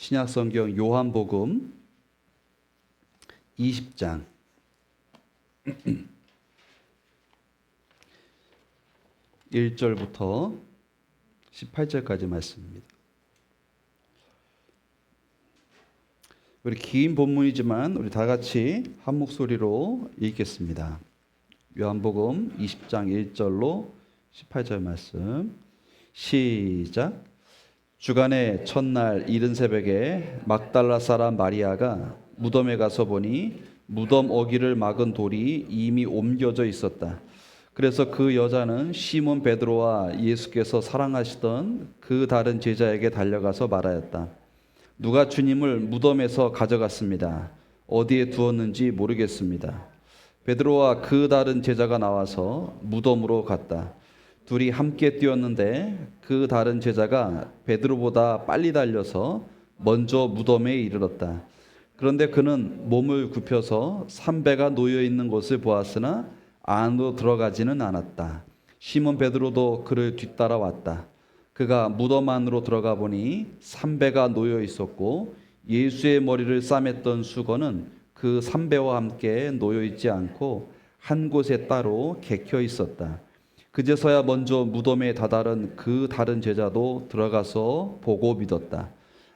신약성경 요한복음 20장 1절부터 18절까지 말씀입니다. 우리 긴 본문이지만 우리 다 같이 한 목소리로 읽겠습니다. 요한복음 20장 1절로 18절 말씀 시작. 주간의 첫날 이른 새벽에 막달라 사람 마리아가 무덤에 가서 보니 무덤 어기를 막은 돌이 이미 옮겨져 있었다. 그래서 그 여자는 시몬 베드로와 예수께서 사랑하시던 그 다른 제자에게 달려가서 말하였다. 누가 주님을 무덤에서 가져갔습니다. 어디에 두었는지 모르겠습니다. 베드로와 그 다른 제자가 나와서 무덤으로 갔다. 둘이 함께 뛰었는데 그 다른 제자가 베드로보다 빨리 달려서 먼저 무덤에 이르렀다. 그런데 그는 몸을 굽혀서 삼배가 놓여 있는 곳을 보았으나 안으로 들어가지는 않았다. 시몬 베드로도 그를 뒤따라 왔다. 그가 무덤 안으로 들어가 보니 삼배가 놓여 있었고 예수의 머리를 싸맸던 수건은 그 삼배와 함께 놓여 있지 않고 한 곳에 따로 개켜 있었다. 그제서야 먼저 무덤에 다다른 그 다른 제자도 들어가서 보고 믿었다.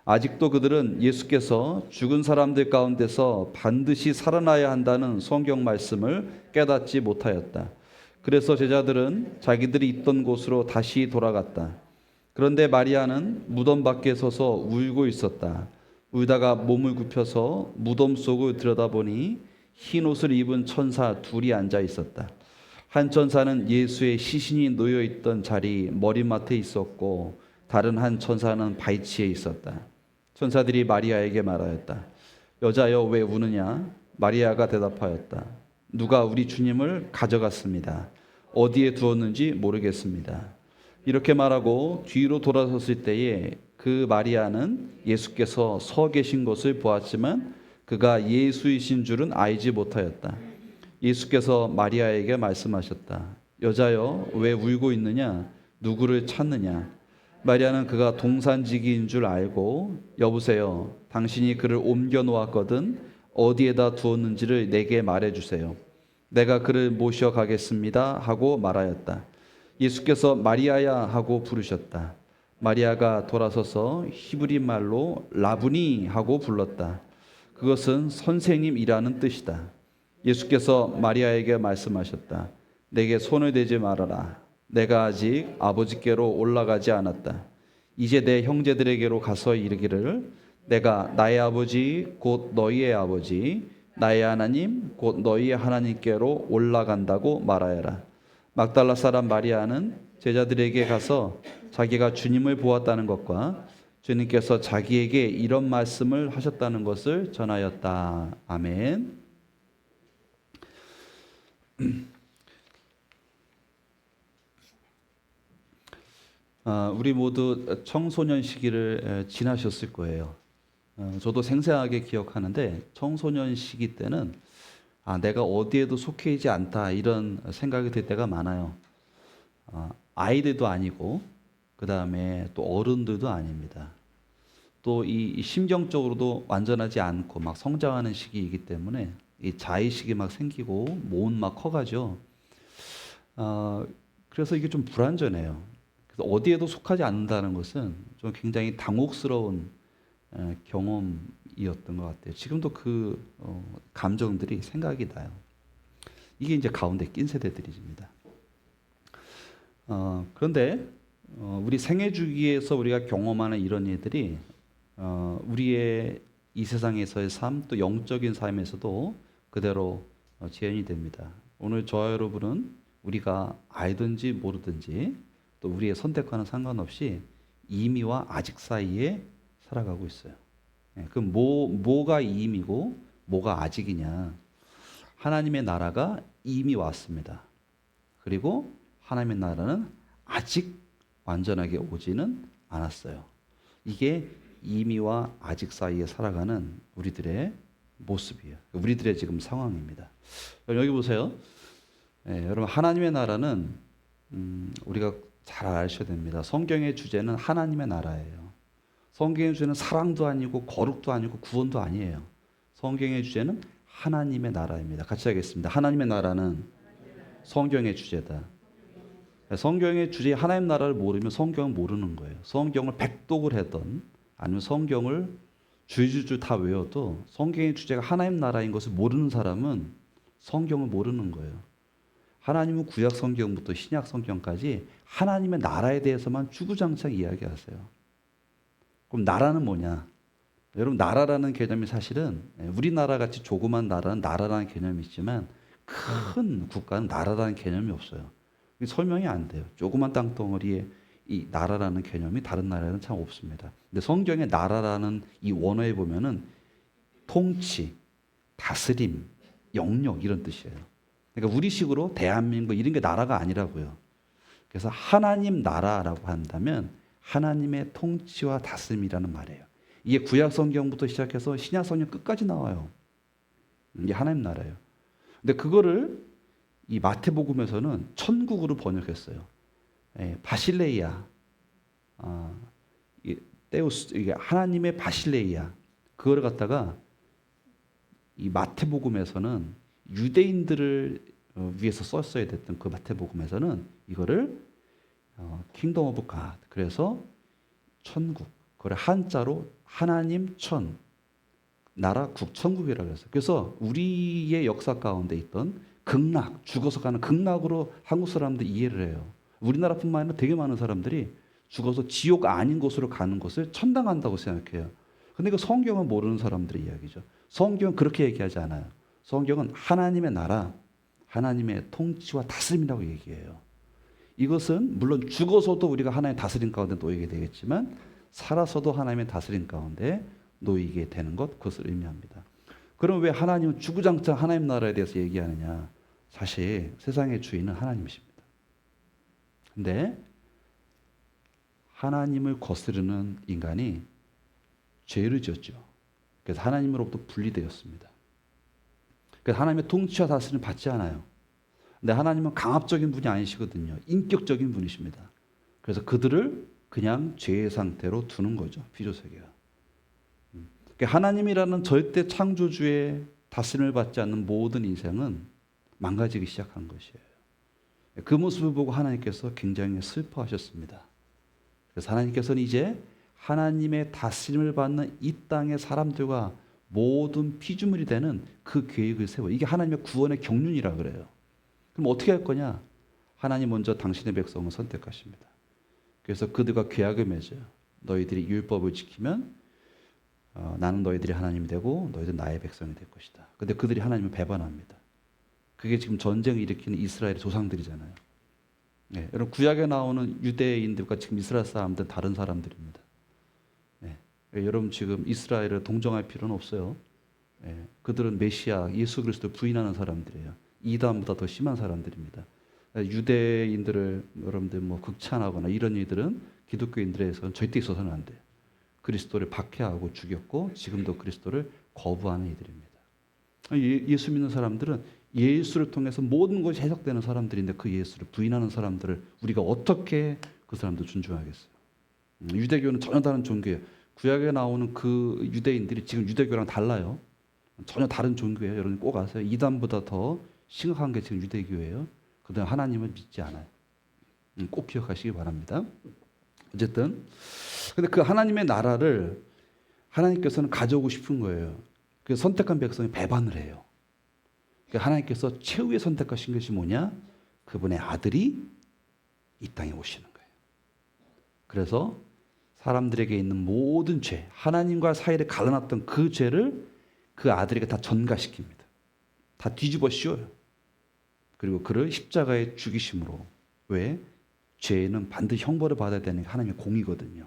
아직도 그들은 예수께서 죽은 사람들 가운데서 반드시 살아나야 한다는 성경 말씀을 깨닫지 못하였다. 그래서 제자들은 자기들이 있던 곳으로 다시 돌아갔다. 그런데 마리아는 무덤 밖에 서서 울고 있었다. 울다가 몸을 굽혀서 무덤 속을 들여다보니 흰 옷을 입은 천사 둘이 앉아 있었다. 한 천사는 예수의 시신이 놓여 있던 자리 머리맡에 있었고 다른 한 천사는 발치에 있었다. 천사들이 마리아에게 말하였다. 여자여 왜 우느냐? 마리아가 대답하였다. 누가 우리 주님을 가져갔습니다. 어디에 두었는지 모르겠습니다. 이렇게 말하고 뒤로 돌아섰을 때에 그 마리아는 예수께서 서 계신 것을 보았지만 그가 예수이신 줄은 알지 못하였다. 예수께서 마리아에게 말씀하셨다. 여자여 왜 울고 있느냐? 누구를 찾느냐? 마리아는 그가 동산지기인 줄 알고 여보세요. 당신이 그를 옮겨 놓았거든 어디에다 두었는지를 내게 말해주세요. 내가 그를 모셔가겠습니다 하고 말하였다. 예수께서 마리아야 하고 부르셨다. 마리아가 돌아서서 히브리 말로 라부니 하고 불렀다. 그것은 선생님이라는 뜻이다. 예수께서 마리아에게 말씀하셨다. 내게 손을 대지 말아라. 내가 아직 아버지께로 올라가지 않았다. 이제 내 형제들에게로 가서 이르기를 내가 나의 아버지 곧 너희의 아버지 나의 하나님 곧 너희의 하나님께로 올라간다고 말하여라. 막달라 사람 마리아는 제자들에게 가서 자기가 주님을 보았다는 것과 주님께서 자기에게 이런 말씀을 하셨다는 것을 전하였다. 아멘. 우리 모두 청소년 시기를 지나셨을 거예요. 저도 생생하게 기억하는데 청소년 시기 때는 내가 어디에도 속해 있지 않다 이런 생각이 들 때가 많아요. 아이들도 아니고 그 다음에 또 어른들도 아닙니다. 또 이 심경적으로도 완전하지 않고 막 성장하는 시기이기 때문에 이 자의식이 막 생기고 몸은 막 커가죠. 그래서 이게 좀 불완전해요. 그래서 어디에도 속하지 않는다는 것은 좀 굉장히 당혹스러운 경험이었던 것 같아요. 지금도 그 감정들이 생각이 나요. 이게 이제 가운데 낀 세대들입니다. 그런데 우리 생애 주기에서 우리가 경험하는 이런 일들이 우리의 이 세상에서의 삶, 또 영적인 삶에서도 그대로 재현이 됩니다. 오늘 저와 여러분은 우리가 알든지 모르든지 또 우리의 선택과는 상관없이 이미와 아직 사이에 살아가고 있어요. 그럼 뭐가 이미고 뭐가 아직이냐? 하나님의 나라가 이미 왔습니다. 그리고 하나님의 나라는 아직 완전하게 오지는 않았어요. 이게 이미와 아직 사이에 살아가는 우리들의 모습이에요. 우리들의 지금 상황입니다. 여기 보세요. 여러분 하나님의 나라는 우리가 잘 아셔야 됩니다. 성경의 주제는 하나님의 나라예요. 성경의 주제는 사랑도 아니고 거룩도 아니고 구원도 아니에요. 성경의 주제는 하나님의 나라입니다. 같이 하겠습니다. 하나님의 나라는 성경의 주제다. 성경의 주제에 하나님 나라를 모르면 성경을 모르는 거예요. 성경을 백독을 하던 아니면 성경을 줄줄줄 다 외워도 성경의 주제가 하나님 나라인 것을 모르는 사람은 성경을 모르는 거예요. 하나님은 구약 성경부터 신약 성경까지 하나님의 나라에 대해서만 주구장창 이야기하세요. 그럼 나라는 뭐냐? 여러분, 나라라는 개념이 사실은 우리나라 같이 조그만 나라는 나라라는 개념이 있지만 큰 국가는 나라라는 개념이 없어요. 설명이 안 돼요. 조그만 땅덩어리에 이 나라라는 개념이 다른 나라에는 참 없습니다. 근데 성경의 나라라는 이 원어에 보면은 통치, 다스림, 영역 이런 뜻이에요. 그러니까 우리식으로 대한민국 이런 게 나라가 아니라고요. 그래서 하나님 나라라고 한다면 하나님의 통치와 다스림이라는 말이에요. 이게 구약 성경부터 시작해서 신약 성경 끝까지 나와요. 이게 하나님 나라예요. 근데 그거를 이 마태복음에서는 천국으로 번역했어요. 바실레이아, 데우스, 이게 하나님의 바실레이아. 그걸 갖다가 이 마태복음에서는 유대인들을 위해서 썼어야 됐던 그 마태복음에서는 이거를 킹덤 오브 갓, 그래서 천국, 그걸 한자로 하나님 천, 나라 국, 천국이라고 했어요. 그래서 우리의 역사 가운데 있던 극락, 죽어서 가는 극락으로 한국 사람들이 이해를 해요. 우리나라뿐만 아니라 되게 많은 사람들이 죽어서 지옥 아닌 곳으로 가는 것을 천당한다고 생각해요. 근데 그 성경은 모르는 사람들의 이야기죠. 성경은 그렇게 얘기하지 않아요. 성경은 하나님의 나라, 하나님의 통치와 다스림이라고 얘기해요. 이것은 물론 죽어서도 우리가 하나님의 다스림 가운데 놓이게 되겠지만 살아서도 하나님의 다스림 가운데 놓이게 되는 것, 그것을 의미합니다. 그럼 왜 하나님은 주구장창 하나님 나라에 대해서 얘기하느냐? 사실 세상의 주인은 하나님이십니다. 근데 하나님을 거스르는 인간이 죄를 지었죠. 그래서 하나님으로부터 분리되었습니다. 그래서 하나님의 통치와 다스림을 받지 않아요. 근데 하나님은 강압적인 분이 아니시거든요. 인격적인 분이십니다. 그래서 그들을 그냥 죄의 상태로 두는 거죠. 피조세계가. 하나님이라는 절대 창조주의 다스림을 받지 않는 모든 인생은 망가지기 시작한 것이에요. 그 모습을 보고 하나님께서 굉장히 슬퍼하셨습니다. 그래서 하나님께서는 이제 하나님의 다스림을 받는 이 땅의 사람들과 모든 피조물이 되는 그 계획을 세워. 이게 하나님의 구원의 경륜이라 그래요. 그럼 어떻게 할 거냐? 하나님 먼저 당신의 백성을 선택하십니다. 그래서 그들과 계약을 맺어요. 너희들이 율법을 지키면 나는 너희들이 하나님이 되고 너희들 나의 백성이 될 것이다. 근데 그들이 하나님을 배반합니다. 그게 지금 전쟁을 일으키는 이스라엘의 조상들이잖아요. 네, 여러분 구약에 나오는 유대인들과 지금 이스라엘 사람들은 다른 사람들입니다. 네, 여러분 지금 이스라엘을 동정할 필요는 없어요. 네, 그들은 메시아 예수 그리스도를 부인하는 사람들이에요. 이단보다 더 심한 사람들입니다. 유대인들을 여러분들 뭐 극찬하거나 이런 일들은 기독교인들에서는 절대 있어서는 안 돼요. 그리스도를 박해하고 죽였고 지금도 그리스도를 거부하는 이들입니다. 예수 믿는 사람들은 예수를 통해서 모든 것이 해석되는 사람들인데 그 예수를 부인하는 사람들을 우리가 어떻게 그 사람들 존중하겠어요? 유대교는 전혀 다른 종교예요. 구약에 나오는 그 유대인들이 지금 유대교랑 달라요. 전혀 다른 종교예요. 여러분 꼭 아세요. 이단보다 더 심각한 게 지금 유대교예요. 그들은 하나님을 믿지 않아요. 꼭 기억하시기 바랍니다. 어쨌든 근데 그 하나님의 나라를 하나님께서는 가져오고 싶은 거예요. 그 선택한 백성이 배반을 해요. 하나님께서 최후의 선택하신 것이 뭐냐? 그분의 아들이 이 땅에 오시는 거예요. 그래서 사람들에게 있는 모든 죄, 하나님과 사이를 갈라놨던 그 죄를 그 아들에게 다 전가시킵니다. 다 뒤집어 씌워요. 그리고 그를 십자가에 죽이심으로. 왜? 죄는 반드시 형벌을 받아야 되는 게 하나님의 공이거든요.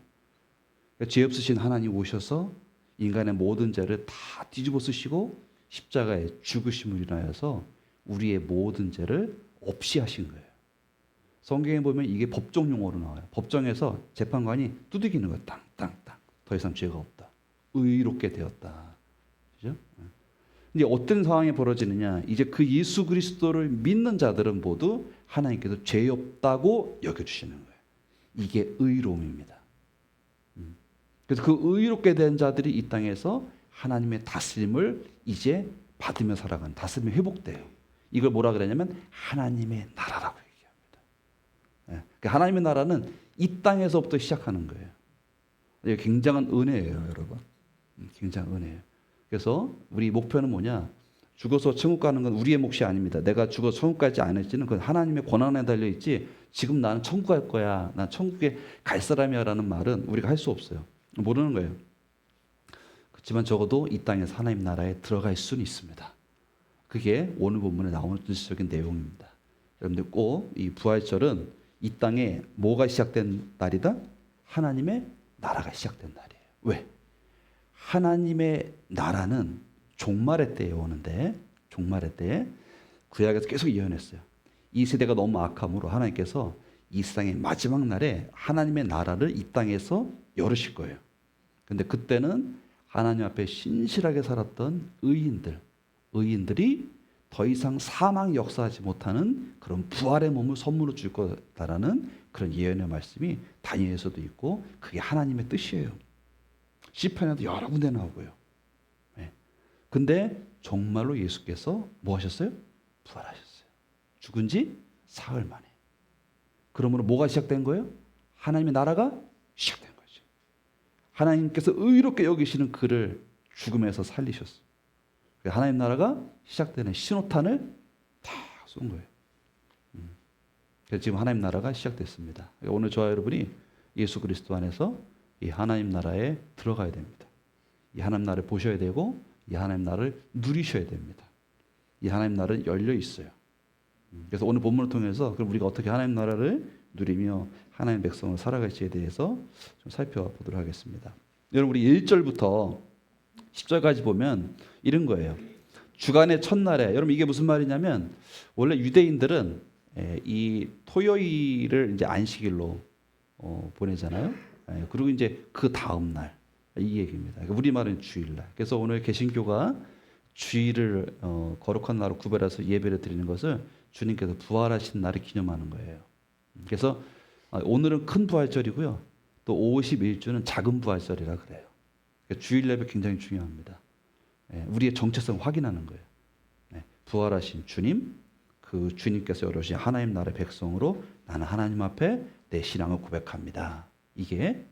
그러니까 죄 없으신 하나님 오셔서 인간의 모든 죄를 다 뒤집어 쓰시고 십자가에 죽으심을 인하여서 우리의 모든 죄를 없이 하신 거예요. 성경에 보면 이게 법정 용어로 나와요. 법정에서 재판관이 두들기는 거예요. 땅땅땅. 더 이상 죄가 없다. 의롭게 되었다. 그죠? 이제 어떤 상황이 벌어지느냐? 이제 그 예수 그리스도를 믿는 자들은 모두 하나님께서 죄 없다고 여겨주시는 거예요. 이게 의로움입니다. 그래서 그 의롭게 된 자들이 이 땅에서 하나님의 다스림을 이제 받으며 살아가는, 다스림이 회복돼요. 이걸 뭐라 그러냐면 하나님의 나라라고 얘기합니다. 그러니까 하나님의 나라는 이 땅에서부터 시작하는 거예요. 이게 굉장한 은혜예요, 여러분. 굉장한 은혜예요. 그래서 우리 목표는 뭐냐? 죽어서 천국 가는 건 우리의 몫이 아닙니다. 내가 죽어서 천국 갈지 안 할지는 그건 하나님의 권한에 달려 있지. 지금 나는 천국 갈 거야, 난 천국에 갈 사람이야라는 말은 우리가 할 수 없어요. 모르는 거예요. 그렇지만 적어도 이 땅에서 하나님 나라에 들어갈 수는 있습니다. 그게 오늘 본문에 나오는 전체적인 내용입니다. 여러분들 꼭 이 부활절은 이 땅에 뭐가 시작된 날이다? 하나님의 나라가 시작된 날이에요. 왜? 하나님의 나라는 종말의 때에 오는데, 종말의 때에 구약에서 계속 예언했어요. 이 세대가 너무 악함으로 하나님께서 이 세상의 마지막 날에 하나님의 나라를 이 땅에서 열으실 거예요. 근데 그때는 하나님 앞에 신실하게 살았던 의인들이 더 이상 사망 역사하지 못하는 그런 부활의 몸을 선물로 줄 거다라는 그런 예언의 말씀이 다니엘에서도 있고, 그게 하나님의 뜻이에요. 시편에도 여러 군데 나오고요. 근데 정말로 예수께서 뭐 하셨어요? 부활하셨어요. 죽은 지 사흘 만에. 그러므로 뭐가 시작된 거예요? 하나님의 나라가 시작된 거죠. 하나님께서 의롭게 여기시는 그를 죽음에서 살리셨어요. 하나님 나라가 시작되는 신호탄을 다 쏜 거예요. 그래서 지금 하나님 나라가 시작됐습니다. 오늘 저와 여러분이 예수 그리스도 안에서 이 하나님 나라에 들어가야 됩니다. 이 하나님 나라를 보셔야 되고, 이 하나님 나라를 누리셔야 됩니다. 이 하나님 나라는 열려 있어요. 그래서 오늘 본문을 통해서 그럼 우리가 어떻게 하나님 나라를 누리며 하나님 백성으로 살아갈지에 대해서 좀 살펴보도록 하겠습니다. 여러분, 우리 1절부터 10절까지 보면 이런 거예요. 주간의 첫날에, 여러분 이게 무슨 말이냐면, 원래 유대인들은 이 토요일을 이제 안식일로 보내잖아요. 그리고 이제 그 다음 날, 이 얘기입니다. 우리말은 주일날. 그래서 오늘 개신교가 주일을 거룩한 날로 구별해서 예배를 드리는 것을 주님께서 부활하신 날을 기념하는 거예요. 그래서 오늘은 큰 부활절이고요. 또 51주는 작은 부활절이라 그래요. 그러니까 주일 예배 굉장히 중요합니다. 우리의 정체성 확인하는 거예요. 부활하신 주님, 그 주님께서 열어주신 하나님 나라의 백성으로 나는 하나님 앞에 내 신앙을 고백합니다. 이게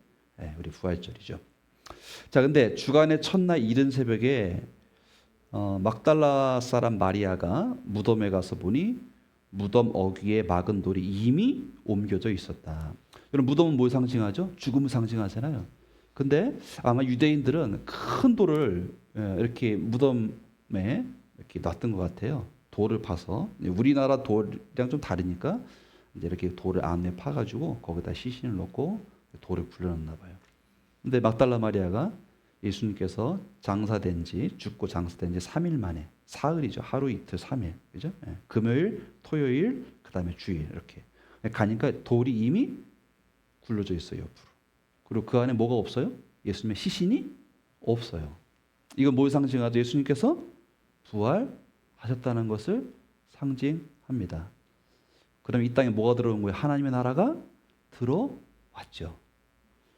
우리 부활절이죠. 자, 근데 주간의 첫날 이른 새벽에 막달라 사람 마리아가 무덤에 가서 보니 무덤 어귀에 막은 돌이 이미 옮겨져 있었다. 여러분, 무덤은 뭘 상징하죠? 죽음을 상징하잖아요. 근데 아마 유대인들은 큰 돌을 이렇게 무덤에 이렇게 놨던 것 같아요. 돌을 파서. 우리나라 돌이랑 좀 다르니까 이제 이렇게 돌을 안에 파가지고 거기다 시신을 넣고 돌을 굴려놨나 봐요. 근데 막달라 마리아가 예수님께서 죽고 장사된 지 3일 만에, 사흘이죠. 하루 이틀 3일. 그죠? 금요일, 토요일, 그 다음에 주일 이렇게 가니까 돌이 이미 굴러져 있어요, 옆으로. 그리고 그 안에 뭐가 없어요? 예수님의 시신이 없어요. 이건 뭘 상징하죠? 예수님께서 부활하셨다는 것을 상징합니다. 그럼 이 땅에 뭐가 들어온 거예요? 하나님의 나라가 들어왔죠.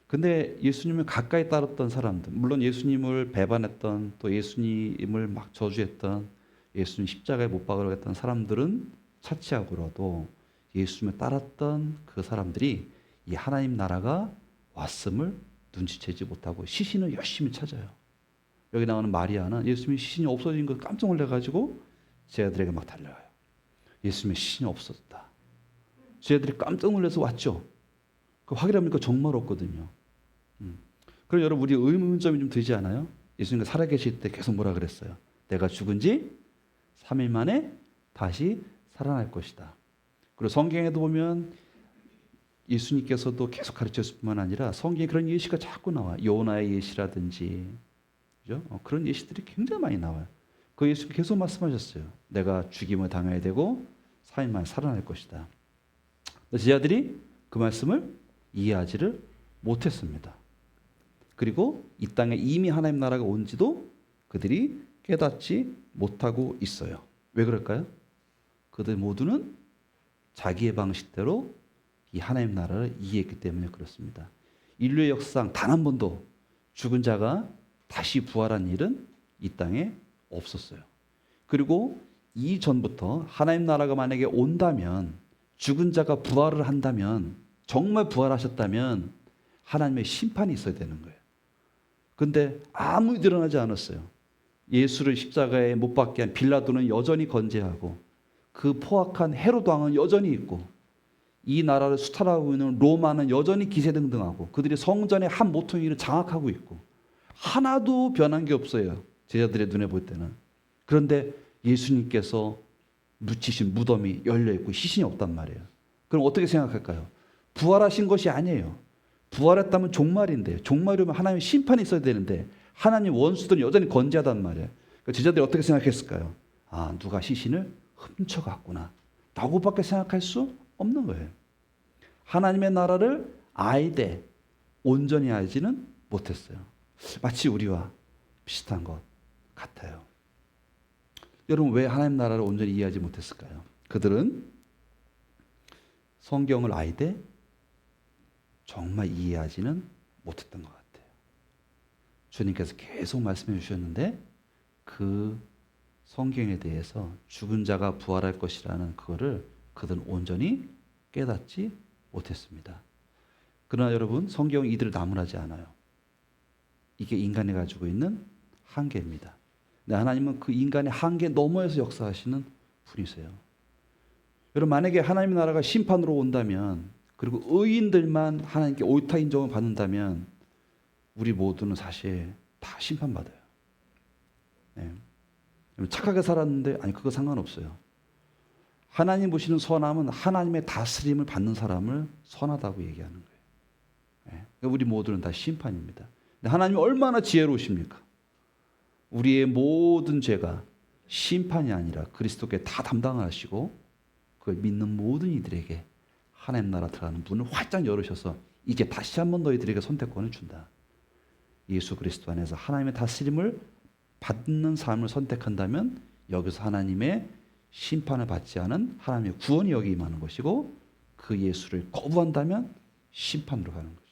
근데 예수님을 가까이 따랐던 사람들, 물론 예수님을 배반했던, 또 예수님을 막 저주했던, 예수님 십자가에 못 박으려고 했던 사람들은 차치하고라도 예수님을 따랐던 그 사람들이 이 하나님 나라가 왔음을 눈치채지 못하고 시신을 열심히 찾아요. 여기 나오는 마리아는 예수님의 시신이 없어진 걸 깜짝 놀라가지고 제자들에게 막 달려가요. 예수님의 시신이 없어졌다. 제자들이 깜짝 놀라서 왔죠. 그 확인해보니까 정말 없거든요. 그럼 여러분, 우리 의문점이 좀 들지 않아요? 예수님이 살아계실 때 계속 뭐라 그랬어요? 내가 죽은 지 3일 만에 다시 살아날 것이다. 그리고 성경에도 보면 예수님께서도 계속 가르쳤을 뿐만 아니라 성경에 그런 예시가 자꾸 나와요. 요나의 예시라든지, 그죠? 그런 예시들이 굉장히 많이 나와요. 그 예수님이 계속 말씀하셨어요. 내가 죽임을 당해야 되고 3일 만에 살아날 것이다. 제자들이 그 말씀을 이해하지를 못했습니다. 그리고 이 땅에 이미 하나님 나라가 온지도 그들이 깨닫지 못하고 있어요. 왜 그럴까요? 그들 모두는 자기의 방식대로 이 하나님 나라를 이해했기 때문에 그렇습니다. 인류의 역사상 단 한 번도 죽은 자가 다시 부활한 일은 이 땅에 없었어요. 그리고 이전부터 하나님 나라가 만약에 온다면, 죽은 자가 부활을 한다면, 정말 부활하셨다면 하나님의 심판이 있어야 되는 거예요. 근데 아무 일이 일어나지 않았어요. 예수를 십자가에 못 박게 한 빌라도는 여전히 건재하고, 그 포악한 헤롯 왕은 여전히 있고, 이 나라를 수탈하고 있는 로마는 여전히 기세등등하고, 그들이 성전의 한 모퉁이를 장악하고 있고, 하나도 변한 게 없어요. 제자들의 눈에 볼 때는. 그런데 예수님께서 묻히신 무덤이 열려 있고 시신이 없단 말이에요. 그럼 어떻게 생각할까요? 부활하신 것이 아니에요. 부활했다면 종말인데, 종말이면 하나님의 심판이 있어야 되는데 하나님 원수들은 여전히 건재하단 말이에요. 그러니까 제자들이 어떻게 생각했을까요? 아, 누가 시신을 훔쳐갔구나 라고밖에 생각할 수 없는 거예요. 하나님의 나라를 아이되 온전히 알지는 못했어요. 마치 우리와 비슷한 것 같아요. 여러분, 왜 하나님 나라를 온전히 이해하지 못했을까요? 그들은 성경을 알되 정말 이해하지는 못했던 것 같아요. 주님께서 계속 말씀해 주셨는데 그 성경에 대해서 죽은 자가 부활할 것이라는 그거를 그들은 온전히 깨닫지 못했습니다. 그러나 여러분, 성경은 이들을 나무라지 않아요. 이게 인간이 가지고 있는 한계입니다. 근데 하나님은 그 인간의 한계 너머에서 역사하시는 분이세요. 여러분, 만약에 하나님의 나라가 심판으로 온다면, 그리고 의인들만 하나님께 옳다 인정을 받는다면 우리 모두는 사실 다 심판받아요. 네. 착하게 살았는데 아니, 그거 상관없어요. 하나님 보시는 선함은 하나님의 다스림을 받는 사람을 선하다고 얘기하는 거예요. 네. 우리 모두는 다 심판입니다. 근데 하나님이 얼마나 지혜로우십니까? 우리의 모든 죄가 심판이 아니라 그리스도께 다 담당을 하시고 그걸 믿는 모든 이들에게 하나님 나라 들어가는 문을 활짝 열으셔서 이제 다시 한번 너희들에게 선택권을 준다. 예수 그리스도 안에서 하나님의 다스림을 받는 삶을 선택한다면 여기서 하나님의 심판을 받지 않은 하나님의 구원이 여기 임하는 것이고, 그 예수를 거부한다면 심판으로 가는 거죠.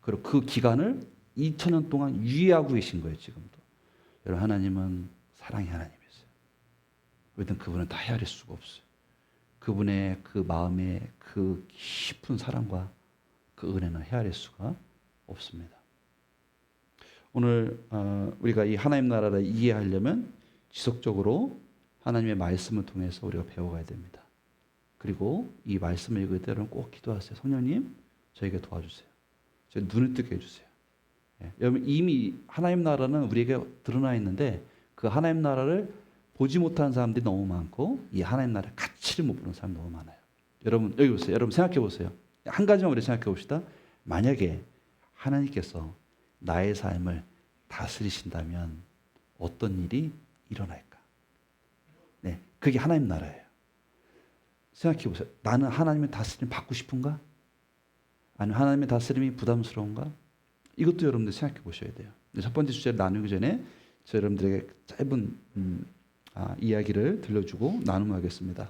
그리고 그 기간을 2000년 동안 유예하고 계신 거예요. 지금도. 여러분, 하나님은 사랑의 하나님이세요. 왜냐하면 그분은 다 헤아릴 수가 없어요. 그분의 그 마음의 그 깊은 사랑과 그 은혜는 헤아릴 수가 없습니다. 오늘 우리가 이 하나님 나라를 이해하려면 지속적으로 하나님의 말씀을 통해서 우리가 배워가야 됩니다. 그리고 이 말씀을 읽을 때 여러분 꼭 기도하세요. 성령님, 저에게 도와주세요. 제 눈을 뜨게 해주세요. 여러분, 이미 하나님 나라는 우리에게 드러나 있는데 그 하나님 나라를 보지 못하는 사람들이 너무 많고 이 하나님 나라의 가치를 못 보는 사람이 너무 많아요. 여러분, 여기 보세요. 여러분 생각해 보세요. 한 가지만 우리 생각해 봅시다. 만약에 하나님께서 나의 삶을 다스리신다면 어떤 일이 일어날까? 네, 그게 하나님 나라예요. 생각해 보세요. 나는 하나님의 다스림 받고 싶은가? 아니면 하나님의 다스림이 부담스러운가? 이것도 여러분들 생각해 보셔야 돼요. 첫 번째 주제를 나누기 전에 저 여러분들에게 짧은 이야기를 들려주고 나눔하겠습니다.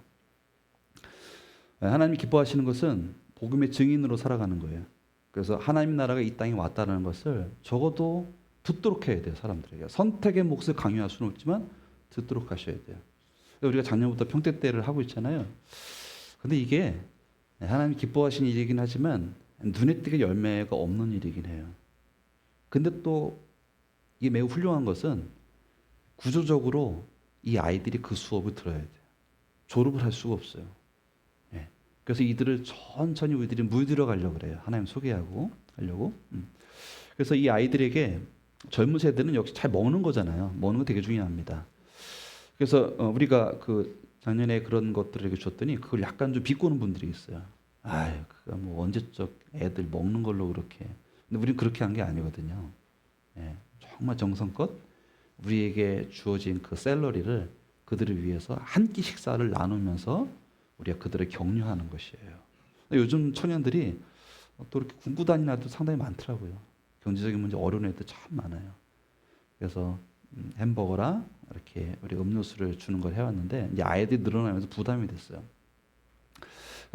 하나님이 기뻐하시는 것은 복음의 증인으로 살아가는 거예요. 그래서 하나님 나라가 이 땅에 왔다는 것을 적어도 듣도록 해야 돼요. 사람들에게. 선택의 몫을 강요할 수는 없지만 듣도록 하셔야 돼요. 우리가 작년부터 평택대회를 하고 있잖아요. 근데 이게 하나님이 기뻐하시는 일이긴 하지만 눈에 띄게 열매가 없는 일이긴 해요. 근데 또 이게 매우 훌륭한 것은 구조적으로 이 아이들이 그 수업을 들어야 돼요. 졸업을 할 수가 없어요. 예. 그래서 이들을 천천히 우리들이 물들어가려고 그래요. 하나님 소개하고 하려고. 그래서 이 아이들에게 젊은 세대는 역시 잘 먹는 거잖아요. 먹는 거 되게 중요합니다. 그래서 우리가 그 작년에 그런 것들을 줬더니 그걸 약간 좀 비꼬는 분들이 있어요. 아유, 그거 뭐 언제적 애들 먹는 걸로 그렇게. 근데 우리는 그렇게 한 게 아니거든요. 예. 정말 정성껏 우리에게 주어진 그 샐러리를 그들을 위해서 한 끼 식사를 나누면서 우리가 그들을 격려하는 것이에요. 요즘 청년들이 또 이렇게 군구 다니는 아이도 상당히 많더라고요. 경제적인 문제 어려운 애들 참 많아요. 그래서 햄버거랑 이렇게 우리 음료수를 주는 걸 해왔는데 이제 아이들이 늘어나면서 부담이 됐어요.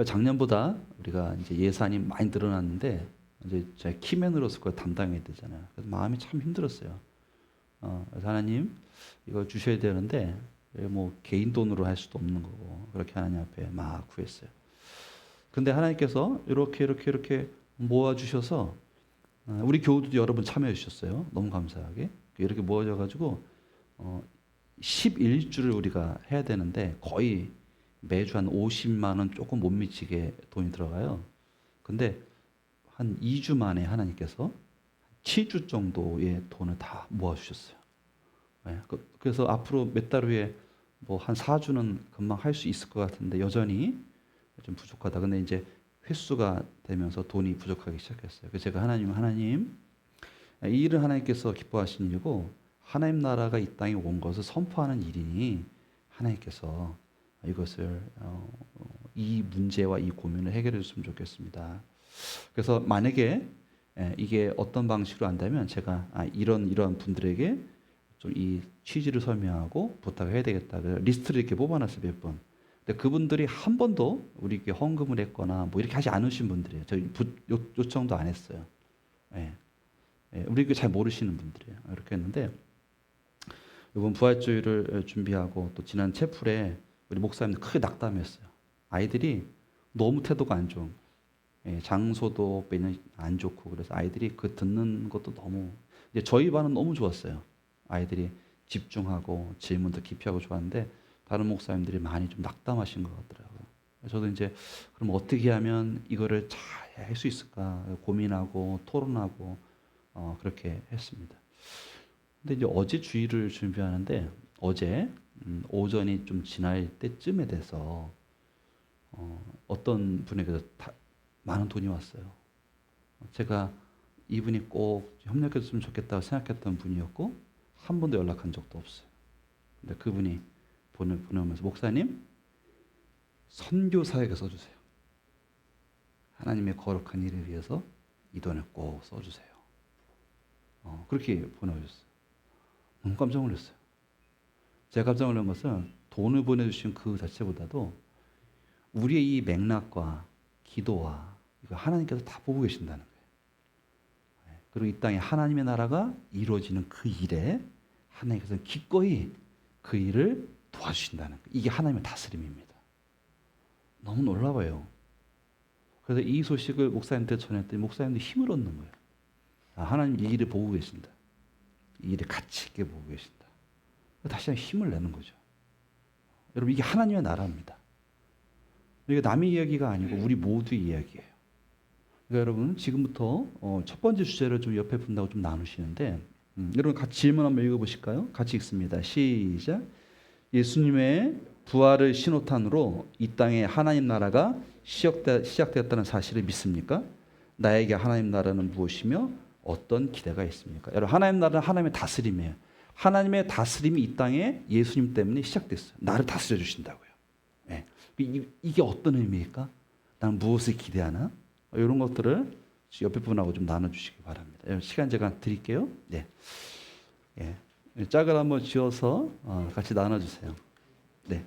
작년보다 우리가 이제 예산이 많이 늘어났는데 이제 제 키맨으로서 그걸 담당해야 되잖아요. 그래서 마음이 참 힘들었어요. 그래서 하나님 이걸 주셔야 되는데 뭐 개인 돈으로 할 수도 없는 거고 그렇게 하나님 앞에 막 구했어요. 근데 하나님께서 이렇게 모아 주셔서 우리 교우들도 여러분 참여해 주셨어요. 너무 감사하게 이렇게 모아져 가지고 11주를 우리가 해야 되는데 거의 매주 한 50만 원 조금 못 미치게 돈이 들어가요. 근데 한 2주 만에 하나님께서 7주 정도의 돈을 다 모아 주셨어요. 네, 그래서 앞으로 몇 달 후에 뭐 한 4주는 금방 할 수 있을 것 같은데 여전히 좀 부족하다. 근데 이제 횟수가 되면서 돈이 부족하기 시작했어요. 그래서 제가 하나님, 이 일은 하나님께서 기뻐하신 일이고 하나님 나라가 이 땅에 온 것을 선포하는 일이니 하나님께서 이것을 이 문제와 이 고민을 해결해 줬으면 좋겠습니다. 그래서 만약에 이게 어떤 방식으로 한다면 제가 이런 분들에게 좀 이 취지를 설명하고 부탁을 해야 되겠다. 그래서 리스트를 이렇게 뽑아놨어요, 몇 번. 근데 그분들이 한 번도 우리에게 헌금을 했거나 뭐 이렇게 하지 않으신 분들이에요. 저희 요청도 안 했어요. 예. 우리에게 잘 모르시는 분들이에요. 이렇게 했는데 이번 부활주일을 준비하고 또 지난 채플에 우리 목사님들 크게 낙담했어요. 아이들이 너무 태도가 안 좋은 거예요. 장소도 매년 안 좋고 그래서 아이들이 그 듣는 것도 너무 이제 저희 반은 너무 좋았어요. 아이들이 집중하고 질문도 깊이 하고 좋았는데 다른 목사님들이 많이 좀 낙담하신 것 같더라고요. 저도 이제 그럼 어떻게 하면 이거를 잘 할 수 있을까 고민하고 토론하고 그렇게 했습니다. 근데 이제 어제 주일을 준비하는데 어제 오전이 좀 지날 때쯤에 돼서 어떤 분에게서 많은 돈이 왔어요. 제가 이분이 꼭 협력해줬으면 좋겠다고 생각했던 분이었고 한 번도 연락한 적도 없어요. 근데 그분이 보내면서 목사님 선교사에게 써주세요. 하나님의 거룩한 일을 위해서 이 돈을 꼭 써주세요. 그렇게 보내주셨어요. 너무 깜짝 놀랐어요. 제가 깜짝 놀란 것은 돈을 보내주신 그 자체보다도 우리의 이 맥락과 기도와 이거 하나님께서 다 보고 계신다는 거예요. 그리고 이 땅에 하나님의 나라가 이루어지는 그 일에 하나님께서 기꺼이 그 일을 도와주신다는 거예요. 이게 하나님의 다스림입니다. 너무 놀라워요. 그래서 이 소식을 목사님한테 전했더니 목사님도 힘을 얻는 거예요. 하나님 이 일을 보고 계신다. 이 일을 가치 있게 보고 계신다. 다시 한번 힘을 내는 거죠. 여러분 이게 하나님의 나라입니다. 이게 남의 이야기가 아니고 우리 모두의 이야기예요. 그러니까 여러분 지금부터 첫 번째 주제를 좀 옆에 분하고 좀 나누시는데 여러분 같이 질문 한번 읽어보실까요? 같이 읽습니다. 시작. 예수님의 부활을 신호탄으로 이 땅에 하나님 나라가 시작되었다는 사실을 믿습니까? 나에게 하나님 나라는 무엇이며 어떤 기대가 있습니까? 여러분 하나님 나라는 하나님의 다스림이에요. 하나님의 다스림이 이 땅에 예수님 때문에 시작됐어요. 나를 다스려 주신다고요. 네. 이게 어떤 의미일까? 나는 무엇을 기대하나? 이런 것들을 옆에 분하고 좀 나눠주시기 바랍니다. 시간 제가 드릴게요. 네. 예. 짝을 한번 지어서 같이 나눠주세요. 네.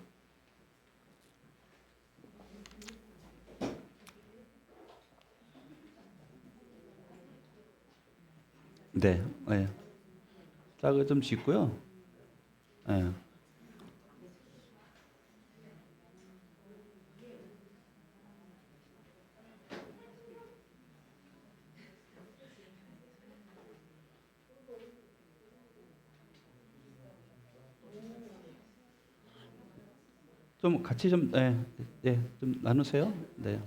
네. 네. 짝을 좀 짓고요. 네. 좀 같이 좀, 네, 네, 좀 나누세요. 네.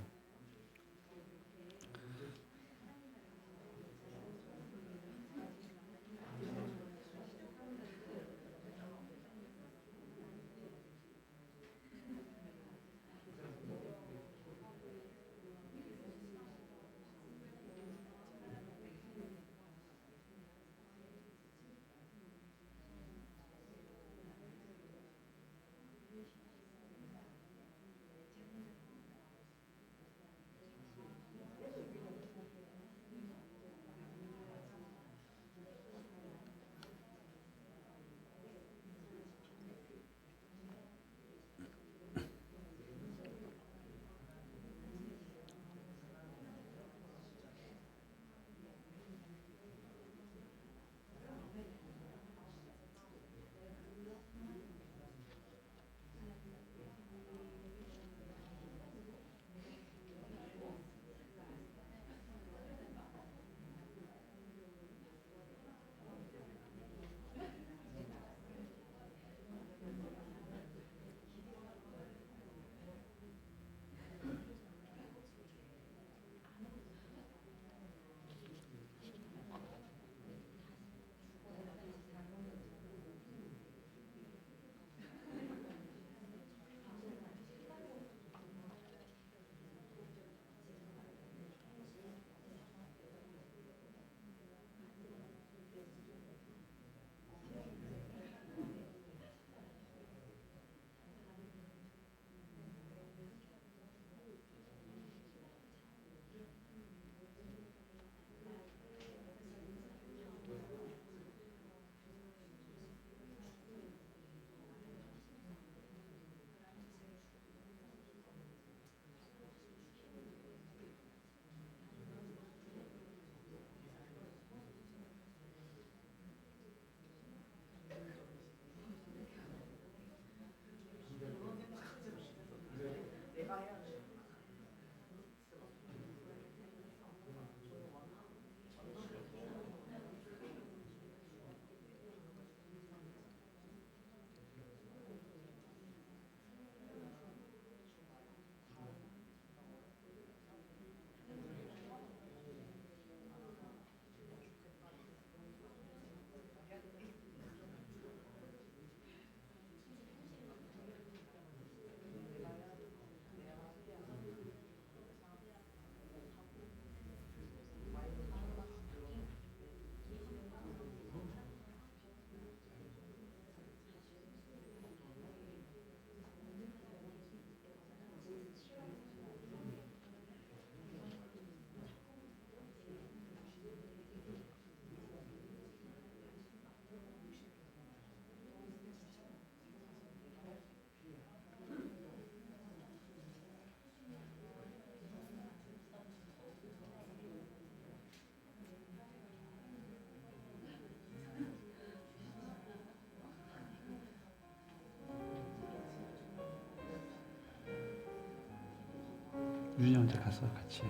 유진이 형제 가서 같이.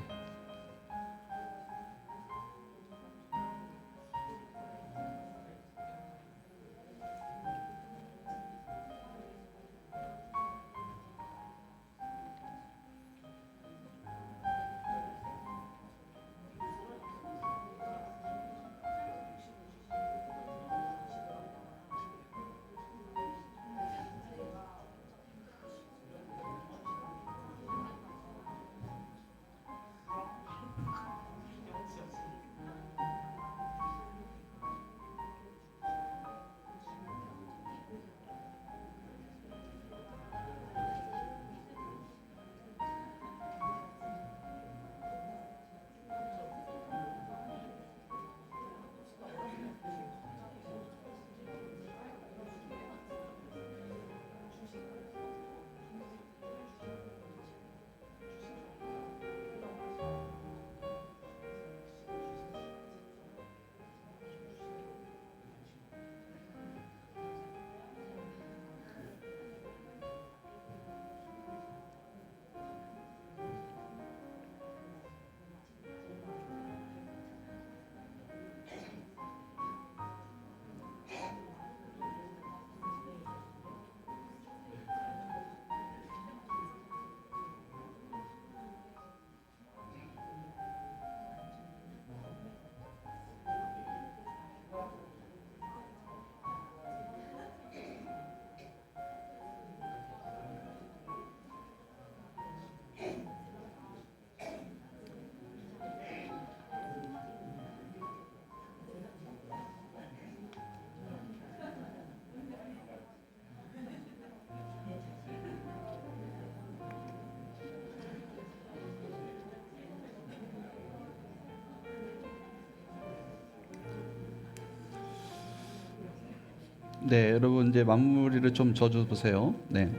네, 여러분 이제 마무리를 좀 져줘 보세요. 네,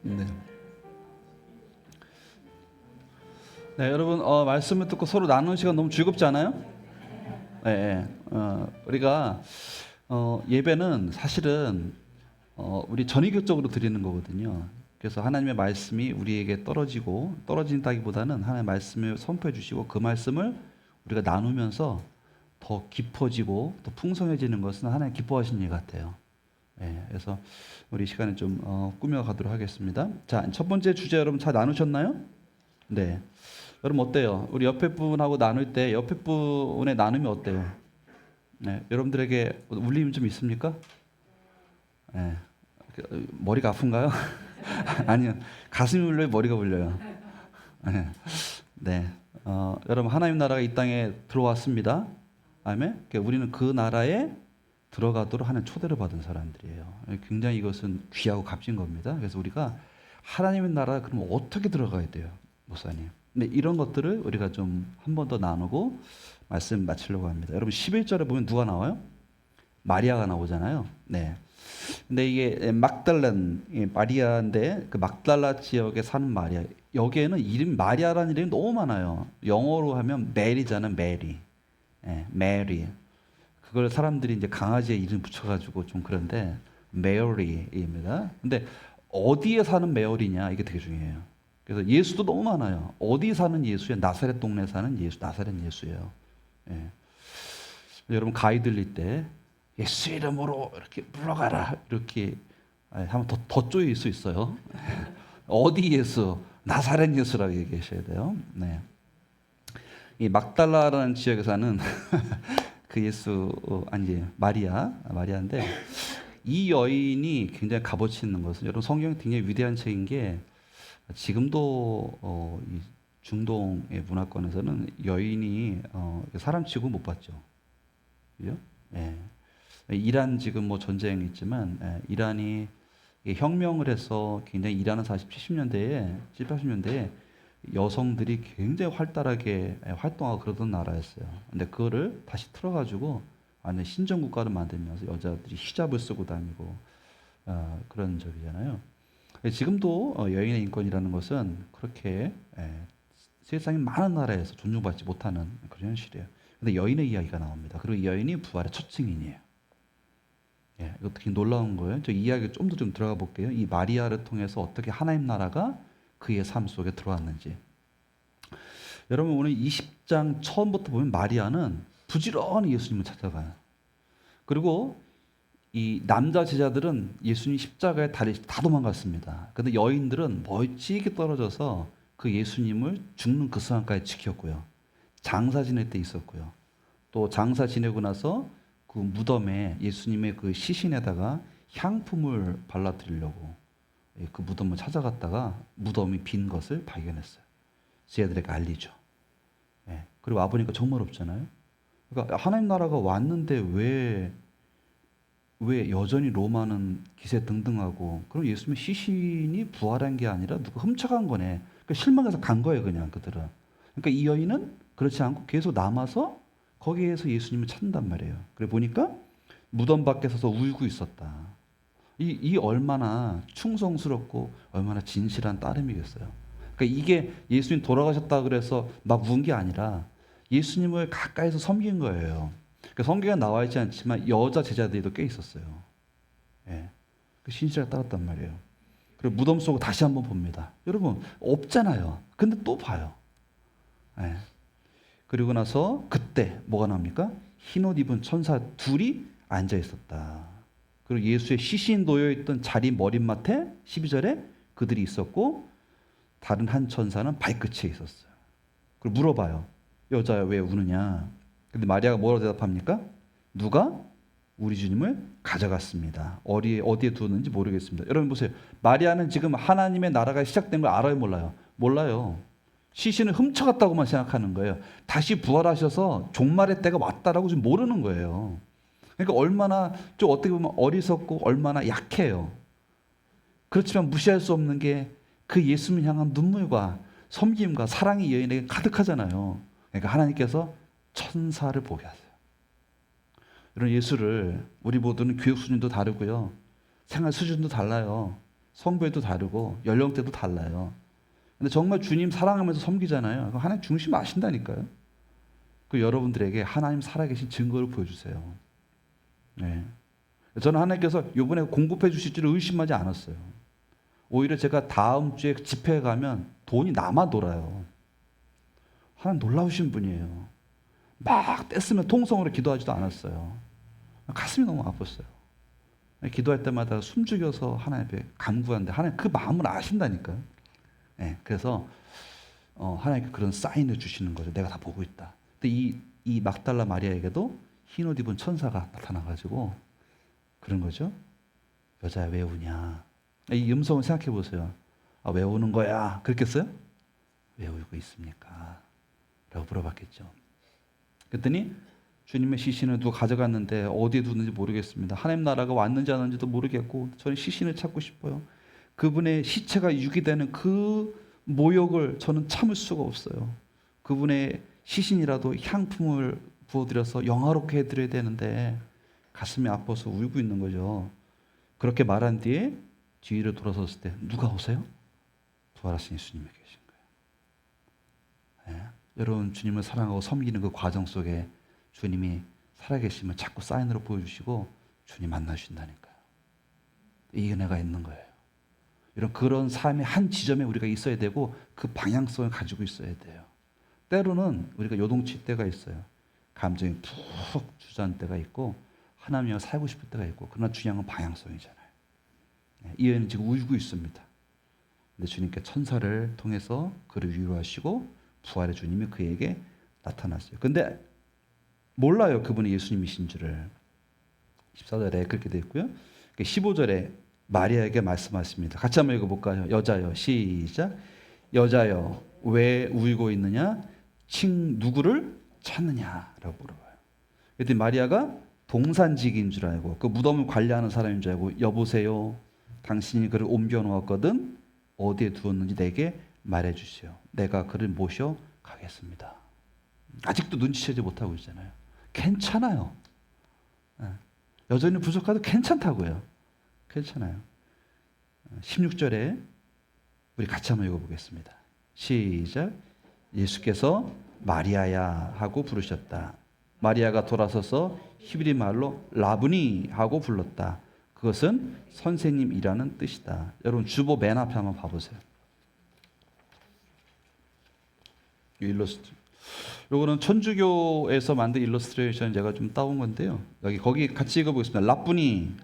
네, 네, 여러분 말씀을 듣고 서로 나누는 시간 너무 즐겁지 않아요? 네, 네. 우리가 예배는 사실은 우리 전위교적으로 드리는 거거든요. 그래서 하나님의 말씀이 우리에게 떨어진다기보다는 하나님의 말씀을 선포해 주시고 그 말씀을 우리가 나누면서 더 깊어지고 더 풍성해지는 것은 하나님 기뻐하시는 일 같아요. 예, 그래서 우리 시간을 좀 꾸며가도록 하겠습니다. 자, 첫 번째 주제 여러분 잘 나누셨나요? 네. 여러분 어때요? 우리 옆에 분하고 나눌 때 옆에 분의 나눔이 어때요? 네, 여러분들에게 울림이 좀 있습니까? 네. 머리가 아픈가요? 아니요. 가슴이 울려요, 머리가 울려요. 네. 네. 여러분 하나님 나라가 이 땅에 들어왔습니다. 아멘. 그러니까 우리는 그 나라에 들어가도록 하는 초대를 받은 사람들이에요. 굉장히 이것은 귀하고 값진 겁니다. 그래서 우리가 하나님의 나라 그럼 어떻게 들어가야 돼요, 목사님? 근데 이런 것들을 우리가 좀 한 번 더 나누고 말씀 마치려고 합니다. 여러분 11절에 보면 누가 나와요? 마리아가 나오잖아요. 네. 근데 이게 막달란 마리아인데 그 막달라 지역에 사는 마리아. 여기에는 이름 마리아라는 이름이 너무 많아요. 영어로 하면 메리잖아요. 메리. 예, 메리. 그걸 사람들이 이제 강아지에 이름 붙여가지고 좀 그런데 메어리입니다. 근데 어디에 사는 메어리냐 이게 되게 중요해요. 그래서 예수도 너무 많아요. 어디 사는 예수예요? 나사렛 동네 사는 예수, 나사렛 예수예요. 예. 여러분 가위 들릴 때 예수 이름으로 이렇게 물러가라 이렇게 하면 더 쪼일 수 있어요. 어디 예수? 나사렛 예수라고 얘기하셔야 돼요. 네. 이 막달라라는 지역에 사는 그 예수 아니 마리아인데 이 여인이 굉장히 값어치 있는 것은 여러분 성경이 굉장히 위대한 책인 게 지금도 이 중동의 문화권에서는 여인이 사람 취급 못 받죠. 그죠? 예. 이란 지금 뭐 전쟁이 있지만 이란이 혁명을 해서 굉장히 이란은 40, 70년대에 80년대에 여성들이 굉장히 활달하게 활동하고 그러던 나라였어요. 근데 그거를 다시 틀어가지고 완전 신정 국가를 만들면서 여자들이 히잡을 쓰고 다니고 그런 적이잖아요. 지금도 여인의 인권이라는 것은 그렇게 세상의 많은 나라에서 존중받지 못하는 그런 현실이에요. 근데 여인의 이야기가 나옵니다. 그리고 이 여인이 부활의 첫 증인이에요. 예, 이거 되게 놀라운 거예요. 저 이야기 좀 더 좀 들어가 볼게요. 이 마리아를 통해서 어떻게 하나님 나라가 그의 삶 속에 들어왔는지. 여러분 오늘 20장 처음부터 보면 마리아는 부지런히 예수님을 찾아가요. 그리고 이 남자 제자들은 예수님 십자가에 달리시 다 도망갔습니다. 근데 여인들은 멀찍이 떨어져서 그 예수님을 죽는 그 상황까지 지켰고요. 장사 지낼 때 있었고요. 또 장사 지내고 나서 그 무덤에 예수님의 그 시신에다가 향품을 발라드리려고 그 무덤을 찾아갔다가 무덤이 빈 것을 발견했어요. 제자들에게 알리죠. 예. 그리고 와보니까 정말 없잖아요. 그러니까 하나님 나라가 왔는데 왜 여전히 로마는 기세등등하고, 그럼 예수님의 시신이 부활한 게 아니라 누가 훔쳐간 거네. 그러니까 실망해서 간 거예요, 그냥 그들은. 그러니까 이 여인은 그렇지 않고 계속 남아서 거기에서 예수님을 찾는단 말이에요. 그래 보니까 무덤 밖에 서서 울고 있었다. 이 얼마나 충성스럽고 얼마나 진실한 따름이겠어요. 그러니까 이게 예수님 돌아가셨다 그래서 막 운 게 아니라 예수님을 가까이서 섬긴 거예요. 그러니까 성경에 나와 있지 않지만 여자 제자들도 꽤 있었어요. 예. 그 신실하게 따랐단 말이에요. 그리고 무덤 속을 다시 한번 봅니다. 여러분 없잖아요. 근데 또 봐요. 예. 그리고 나서 그때 뭐가 나옵니까? 흰옷 입은 천사 둘이 앉아 있었다. 그리고 예수의 시신 놓여 있던 자리 머릿맡에 12절에 그들이 있었고 다른 한 천사는 발끝에 있었어요. 그리고 물어봐요. 여자야 왜 우느냐? 근데 마리아가 뭐라고 대답합니까? 누가 우리 주님을 가져갔습니다. 어디에 두었는지 모르겠습니다. 여러분 보세요. 마리아는 지금 하나님의 나라가 시작된 걸 알아요, 몰라요? 몰라요. 시신을 훔쳐갔다고만 생각하는 거예요. 다시 부활하셔서 종말의 때가 왔다라고 지금 모르는 거예요. 그러니까 얼마나 좀 어떻게 보면 어리석고 얼마나 약해요. 그렇지만 무시할 수 없는 게 그 예수님을 향한 눈물과 섬김과 사랑이 여인에게 가득하잖아요. 그러니까 하나님께서 천사를 보게 하세요. 이런 예수를 우리 모두는 교육 수준도 다르고요. 생활 수준도 달라요. 성별도 다르고 연령대도 달라요. 근데 정말 주님 사랑하면서 섬기잖아요. 하나님 중심 아신다니까요. 그 여러분들에게 하나님 살아계신 증거를 보여주세요. 네. 저는 하나님께서 이번에 공급해 주실 줄을 의심하지 않았어요. 오히려 제가 다음 주에 집회에 가면 돈이 남아 돌아요. 하나님 놀라우신 분이에요. 막 뗐으면 통성으로 기도하지도 않았어요. 가슴이 너무 아팠어요. 기도할 때마다 숨죽여서 하나님 앞에 간구하는데 하나님 그 마음을 아신다니까요. 네, 그래서 하나님께 그런 사인을 주시는 거죠. 내가 다 보고 있다. 근데 이 막달라 마리아에게도 흰옷 입은 천사가 나타나가지고 그런 거죠. 여자야 왜 우냐? 이 음성을 생각해 보세요. 아, 왜 우는 거야? 그랬겠어요? 왜 울고 있습니까? 라고 물어봤겠죠. 그랬더니 주님의 시신을 누가 가져갔는데 어디에 두는지 모르겠습니다. 하나님 나라가 왔는지 안 왔는지도 모르겠고 저는 시신을 찾고 싶어요. 그분의 시체가 유기되는 그 모욕을 저는 참을 수가 없어요. 그분의 시신이라도 향품을 부어드려서 영화롭게 해드려야 되는데 가슴이 아파서 울고 있는 거죠. 그렇게 말한 뒤에 뒤를 돌아섰을 때 누가 오세요? 부활하신 예수님이 계신 거예요. 네. 여러분 주님을 사랑하고 섬기는 그 과정 속에 주님이 살아계심을 자꾸 사인으로 보여주시고 주님 만나주신다니까요. 이 은혜가 있는 거예요. 이런 그런 삶의 한 지점에 우리가 있어야 되고 그 방향성을 가지고 있어야 돼요. 때로는 우리가 요동칠 때가 있어요. 감정이 푹 주저앉을 때가 있고 하나님이랑 살고 싶을 때가 있고, 그러나 중요한 건 방향성이잖아요. 이 여인은 지금 울고 있습니다. 근데 주님께 천사를 통해서 그를 위로하시고 부활의 주님이 그에게 나타났어요. 근데 몰라요, 그분이 예수님이신 줄을. 14절에 그렇게 되어 있고요. 15절에 마리아에게 말씀하십니다. 같이 한번 읽어볼까요? 여자여, 시작. 여자여, 왜 울고 있느냐? 누구를 찾느냐라고 물어봐요. 그랬더니 마리아가 동산직인 줄 알고 그 무덤을 관리하는 사람인 줄 알고, 여보세요, 당신이 그를 옮겨 놓았거든 어디에 두었는지 내게 말해 주시오. 내가 그를 모셔 가겠습니다. 아직도 눈치채지 못하고 있잖아요. 괜찮아요. 여전히 부족하도 괜찮다고요. 괜찮아요. 16절에 우리 같이 한번 읽어보겠습니다. 시작. 예수께서 마리아야 하고 부르셨다. 마리아가 돌아서서 히브리 말로 라브니 하고 불렀다. 그것은 선생님이라는 뜻이다. 여러분 주보 맨 앞에 한번 봐보세요. 이 일러스트. 요거는 천주교에서 만든 일러스트레이션 제가 좀 따온 건데요. 거기 같이 읽어보겠습니다. 라뿐이,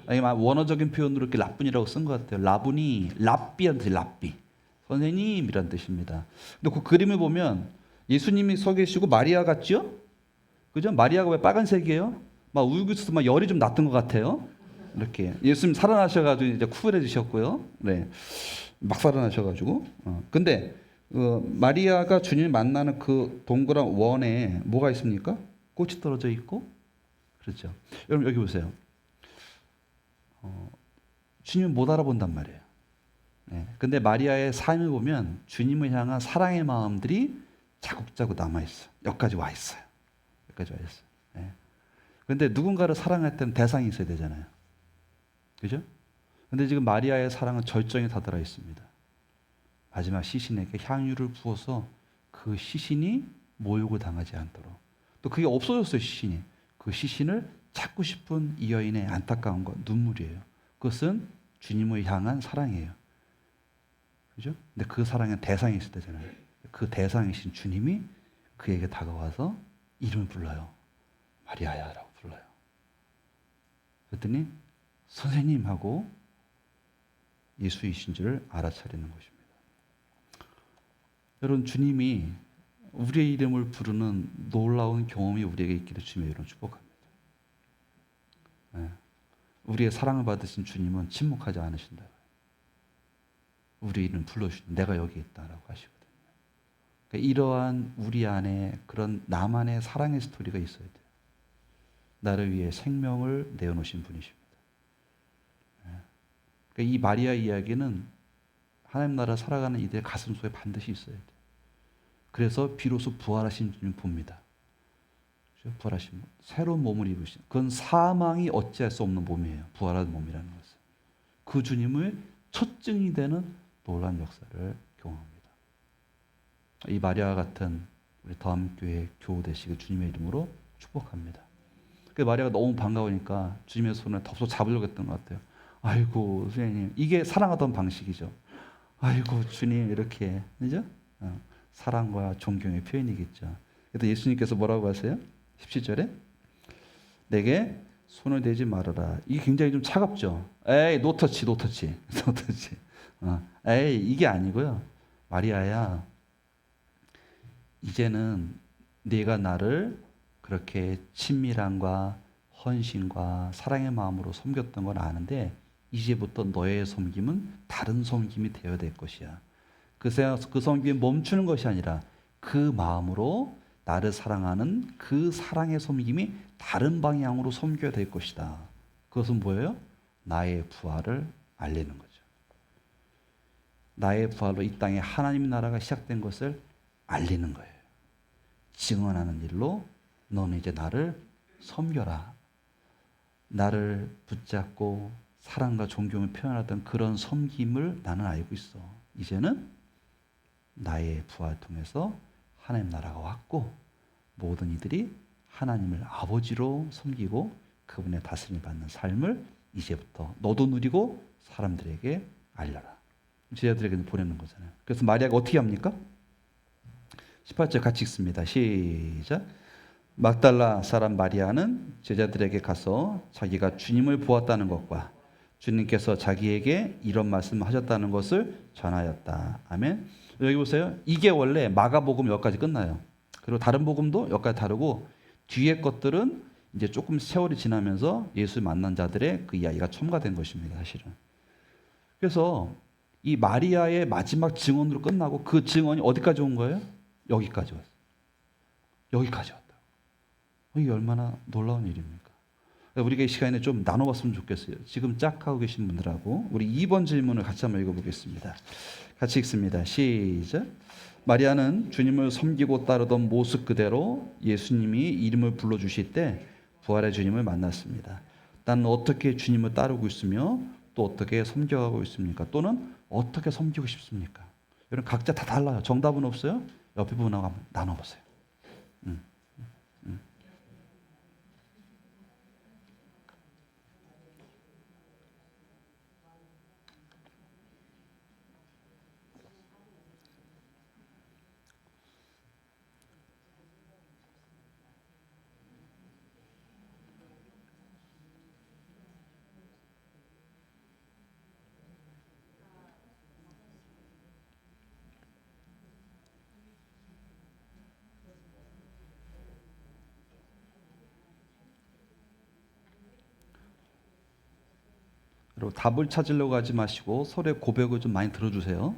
아니 원어적인 표현으로 이렇게 라뿐이라고 쓴 것 같아요. 라분이 랍비란 뜻이 랍비, 선생님이란 뜻입니다. 근데 그 그림을 보면 예수님이 서 계시고 마리아 같죠? 그죠? 마리아가 왜 빨간색이에요? 막 울고 있어서 막 열이 좀 났던 것 같아요. 이렇게 예수님 살아나셔가지고 이제 쿠을해주셨고요. 네, 막 살아나셔가지고. 근데 마리아가 주님 만나는 그 동그란 원에 뭐가 있습니까? 꽃이 떨어져 있고, 그렇죠. 여러분 여기 보세요. 주님 못 알아본단 말이에요. 네. 근데 마리아의 삶을 보면 주님을 향한 사랑의 마음들이 자국자국 남아 있어. 여기까지 와 있어요. 여기까지 와 있어요. 네. 근데 누군가를 사랑할 때는 대상이 있어야 되잖아요. 그죠? 근데 지금 마리아의 사랑은 절정에 다다라 있습니다. 마지막 시신에게 향유를 부어서 그 시신이 모욕을 당하지 않도록. 또 그게 없어졌어요, 시신이. 그 시신을 찾고 싶은 이 여인의 안타까운 것, 눈물이에요. 그것은 주님을 향한 사랑이에요. 그죠? 근데 그 사랑의 대상이 있을 때잖아요. 그 대상이신 주님이 그에게 다가와서 이름을 불러요. 마리아야 라고 불러요. 그랬더니 선생님 하고 예수이신 줄을 알아차리는 것입니다. 여러분, 주님이 우리의 이름을 부르는 놀라운 경험이 우리에게 있기를 주님의 이름으로 축복합니다. 네. 우리의 사랑을 받으신 주님은 침묵하지 않으신다. 우리 이름 불러주시는 내가 여기 있다라고 하시거든요. 그러니까 이러한 우리 안에 그런 나만의 사랑의 스토리가 있어야 돼요. 나를 위해 생명을 내어놓으신 분이십니다. 그러니까 이 마리아 이야기는 하나님 나라 살아가는 이들의 가슴 속에 반드시 있어야 돼요. 그래서 비로소 부활하신 주님 봅니다. 부활하신 새로운 몸을 입으신, 그건 사망이 어찌할 수 없는 몸이에요. 부활한 몸이라는 것은. 그 주님을 첫 증이 되는 놀라운 역사를 경험합니다. 이 마리아 같은 우리 다음교회 교우 되시길 주님의 이름으로 축복합니다. 그 마리아가 너무 반가우니까 주님의 손을 덥석 잡으려고 했던 것 같아요. 아이고 선생님, 이게 사랑하던 방식이죠. 아이고 주님, 이렇게, 그죠? 사랑과 존경의 표현이겠죠. 그래서 예수님께서 뭐라고 하세요? 17절에 내게 손을 대지 말아라. 이게 굉장히 좀 차갑죠. 에이, 노터치. 에이, 이게 아니고요. 마리아야, 이제는 네가 나를 그렇게 친밀함과 헌신과 사랑의 마음으로 섬겼던 건 아는데 이제부터 너의 섬김은 다른 섬김이 되어야 될 것이야. 그 섬김이 멈추는 것이 아니라 그 마음으로 나를 사랑하는 그 사랑의 섬김이 다른 방향으로 섬겨야 될 것이다. 그것은 뭐예요? 나의 부활을 알리는 거죠. 나의 부활로 이 땅에 하나님의 나라가 시작된 것을 알리는 거예요. 증언하는 일로 너는 이제 나를 섬겨라. 나를 붙잡고 사랑과 존경을 표현하던 그런 섬김을 나는 알고 있어. 이제는 나의 부활을 통해서 하나님 나라가 왔고 모든 이들이 하나님을 아버지로 섬기고 그분의 다스림을 받는 삶을 이제부터 너도 누리고 사람들에게 알려라. 제자들에게 보내는 거잖아요. 그래서 마리아가 어떻게 합니까? 18절 같이 읽습니다. 시작. 막달라 사람 마리아는 제자들에게 가서 자기가 주님을 보았다는 것과 주님께서 자기에게 이런 말씀을 하셨다는 것을 전하였다. 아멘. 여기 보세요. 이게 원래 마가복음 여기까지 끝나요. 그리고 다른 복음도 여기까지 다르고 뒤에 것들은 이제 조금 세월이 지나면서 예수를 만난 자들의 그 이야기가 첨가된 것입니다. 사실은. 그래서 이 마리아의 마지막 증언으로 끝나고 그 증언이 어디까지 온 거예요? 여기까지 왔어요. 여기까지 왔다. 이게 얼마나 놀라운 일입니까? 우리가 이 시간에 좀 나눠봤으면 좋겠어요. 지금 짝 하고 계신 분들하고 우리 2번 질문을 같이 한번 읽어보겠습니다. 같이 읽습니다. 시작. 마리아는 주님을 섬기고 따르던 모습 그대로 예수님이 이름을 불러주실 때 부활의 주님을 만났습니다. 나는 어떻게 주님을 따르고 있으며 또 어떻게 섬겨가고 있습니까? 또는 어떻게 섬기고 싶습니까? 여러분 각자 다 달라요. 정답은 없어요. 옆에 분하고 한번 나눠보세요. 그리고 답을 찾으려고 하지 마시고 서로의 고백을 좀 많이 들어주세요.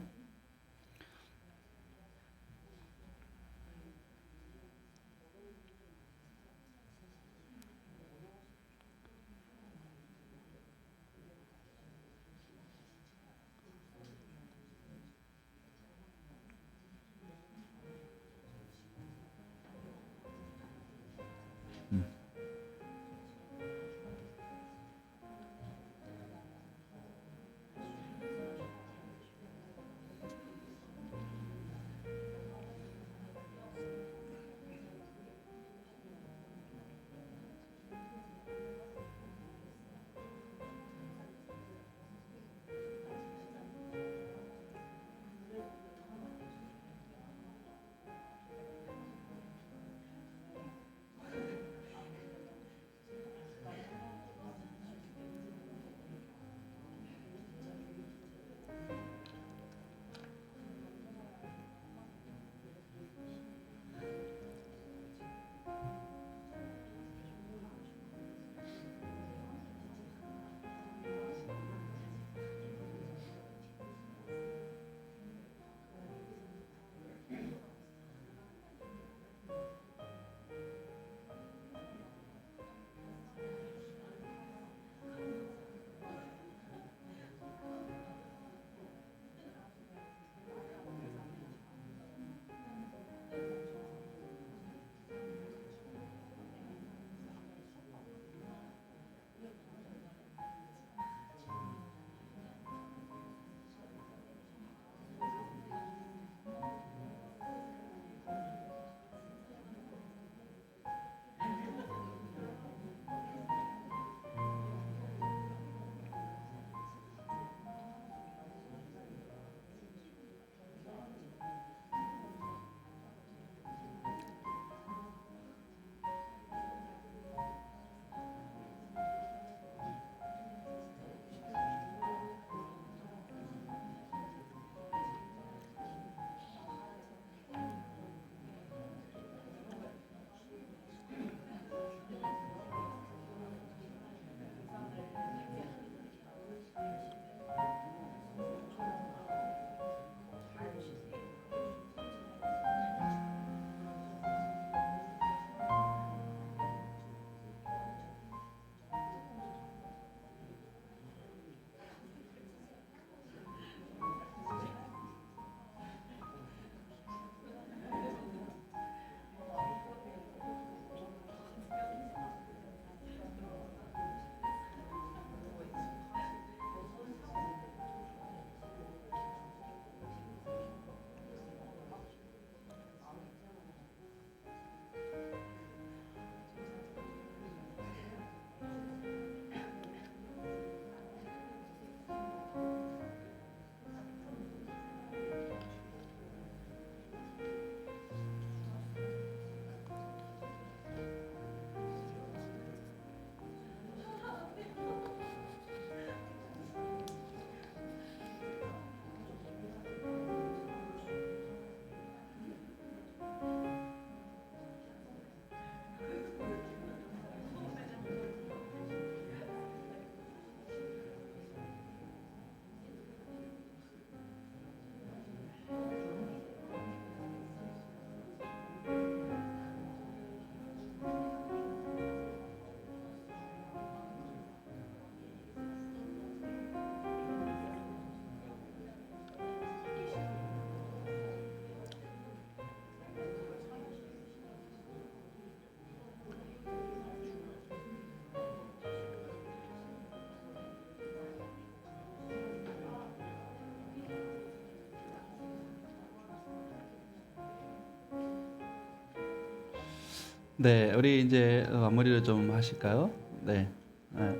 네, 우리 이제 마무리를 좀 하실까요? 네.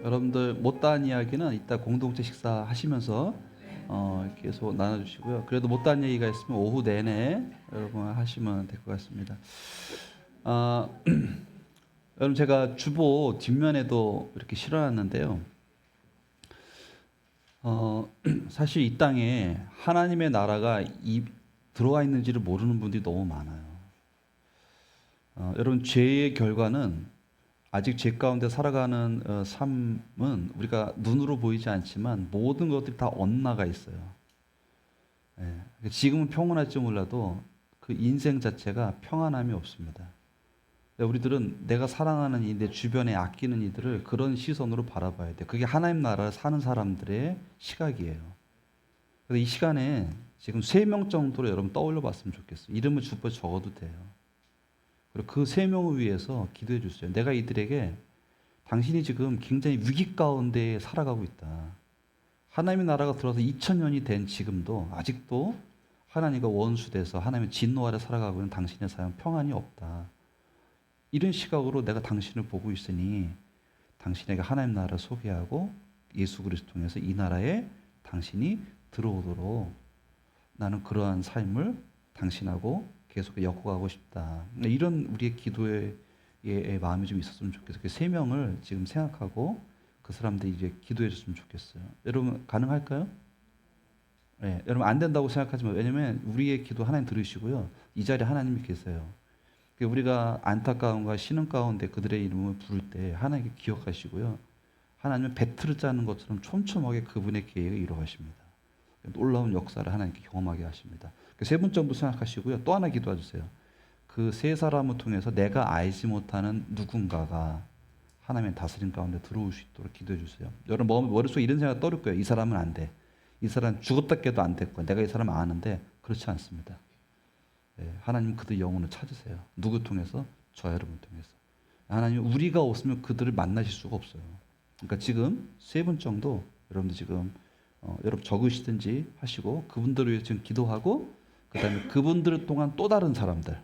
여러분들 못다한 이야기는 이따 공동체 식사 하시면서 계속 나눠주시고요. 그래도 못다한 얘기가 있으면 오후 내내 여러분 하시면 될 것 같습니다. 아, 여러분 제가 주보 뒷면에도 이렇게 실어놨는데요. 사실 이 땅에 하나님의 나라가 들어와 있는지를 모르는 분들이 너무 많아요. 여러분 죄의 결과는 아직 죄 가운데 살아가는 삶은 우리가 눈으로 보이지 않지만 모든 것들이 다 엇나가 있어요. 예. 지금은 평온할지 몰라도 그 인생 자체가 평안함이 없습니다. 우리들은 내가 사랑하는 이, 내 주변에 아끼는 이들을 그런 시선으로 바라봐야 돼. 그게 하나님 나라를 사는 사람들의 시각이에요. 그래서 이 시간에 지금 3명 정도로 여러분 떠올려 봤으면 좋겠어요. 이름을 주변에 적어도 돼요. 그리고 그 3명을 위해서 기도해 주세요. 내가 이들에게 당신이 지금 굉장히 위기 가운데 살아가고 있다. 하나님의 나라가 들어서 2000년이 된 지금도 아직도 하나님과 원수돼서 하나님의 진노 아래 살아가고 있는 당신의 삶은 평안이 없다. 이런 시각으로 내가 당신을 보고 있으니 당신에게 하나님 나라를 소개하고 예수 그리스도 통해서 이 나라에 당신이 들어오도록 나는 그러한 삶을 당신하고 계속 엮어가고 싶다. 이런 우리의 기도의 마음이 좀 있었으면 좋겠어요. 그 3명을 지금 생각하고 그 사람들이 이제 기도해 줬으면 좋겠어요. 여러분 가능할까요? 네, 여러분 안 된다고 생각하지 마세요. 왜냐면 우리의 기도 하나님 들으시고요. 이 자리에 하나님이 계세요. 우리가 안타까움과 신음 가운데 그들의 이름을 부를 때 하나님께 기억하시고요. 하나님은 배틀을 짜는 것처럼 촘촘하게 그분의 계획을 이루어가십니다. 놀라운 역사를 하나님께 경험하게 하십니다. 3분 정도 생각하시고요. 또 하나 기도해 주세요. 그 3사람을 통해서 내가 알지 못하는 누군가가 하나님의 다스림 가운데 들어올 수 있도록 기도해 주세요. 여러분 머릿속에 이런 생각 떠올 거예요. 이 사람은 안 돼. 이 사람 죽었다 깨도 안 될 거야. 내가 이 사람을 아는데 그렇지 않습니다. 하나님 그들 영혼을 찾으세요. 누구 통해서? 저 여러분 통해서. 하나님 우리가 없으면 그들을 만나실 수가 없어요. 그러니까 지금 3분 정도 여러분들 지금 여러분 적으시든지 하시고 그분들을 위해 지금 기도하고 그다음에 그분들 동안 또 다른 사람들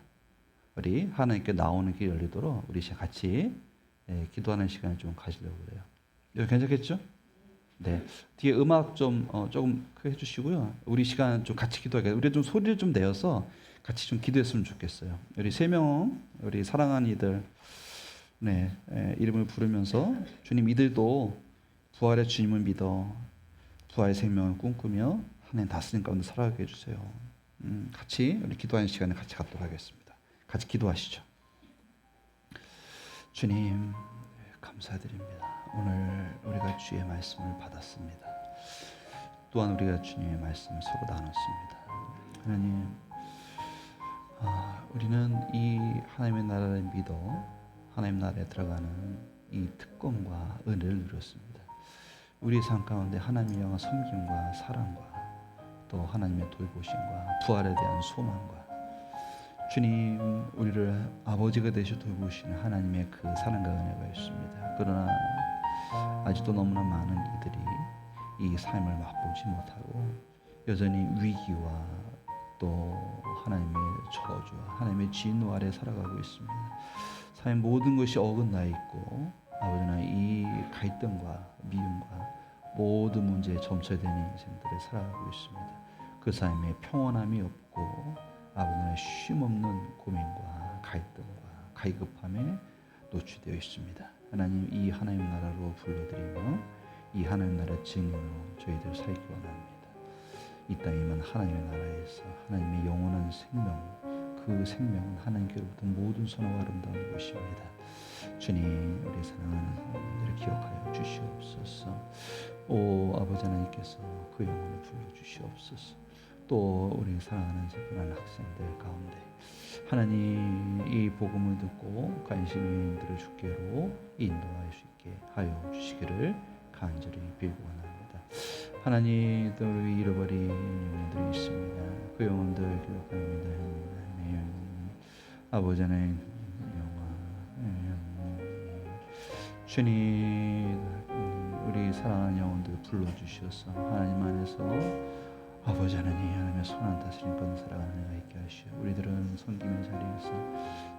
우리 하나님께 나오는 길이 열리도록 우리 같이 기도하는 시간을 좀 가지려고 그래요. 여러분 괜찮겠죠? 네. 뒤에 음악 좀 조금 크게 해주시고요. 우리 시간 좀 같이 기도하게. 우리 좀 소리를 좀 내어서 같이 좀 기도했으면 좋겠어요. 우리 3명, 우리 사랑하는 이들, 네, 이름을 부르면서 주님 이들도 부활의 주님을 믿어 부활의 생명을 꿈꾸며 하나님 다스림 가운데 살아가게 해주세요. 같이 우리 기도하는 시간에 같이 갖도록 하겠습니다. 같이 기도하시죠. 주님 감사드립니다. 오늘 우리가 주의 말씀을 받았습니다. 또한 우리가 주님의 말씀을 서로 나눴습니다. 하나님, 우리는 이 하나님의 나라를 믿어 하나님 나라에 들어가는 이 특권과 은혜를 누렸습니다. 우리의 삶 가운데 하나님을 향한 섬김과 사랑과 또 하나님의 돌보심과 부활에 대한 소망과 주님 우리를 아버지가 되셔 돌보시는 하나님의 그 사랑과 은혜가 있습니다. 그러나 아직도 너무나 많은 이들이 이 삶을 맛보지 못하고 여전히 위기와 또 하나님의 저주와 하나님의 진노 아래 살아가고 있습니다. 삶의 모든 것이 어긋나 있고 아버지나 이 갈등과 미움과 모든 문제에 점철된 인생들을 살아가고 있습니다. 그 삶에 평온함이 없고 아버지의 쉼없는 고민과 갈등과 갈급함에 노출되어 있습니다. 하나님 이 하나님 나라로 불러드리며 이 하나님 나라 증인으로 저희들 살기 원합니다. 이 땅에만 하나님의 나라에서 하나님의 영원한 생명 그 생명은 하나님께로부터 모든 선하고 아름다운 것입니다. 주님 우리 사랑하는 하나님들을 기억하여 주시옵소서. 오 아버지 하나님께서 그 영혼을 불러주시옵소서. 또 우리 사랑하는 세분한 학생들 가운데 하나님 이 복음을 듣고 관심 있는 이들을 주께로 인도할 수 있게 하여 주시기를 간절히 빌고 원합니다. 하나님 또 우리 잃어버린 영혼들이 있습니다. 그 영혼들 기억합니다. 하나님 아버지 하나님 주님 우리 사랑하는 영혼들 불러주셔서 하나님 안에서 아버지 하나님의 선한 다스림 가운데 살아가는 은혜가 있게 하시오. 우리들은 섬김의 자리에서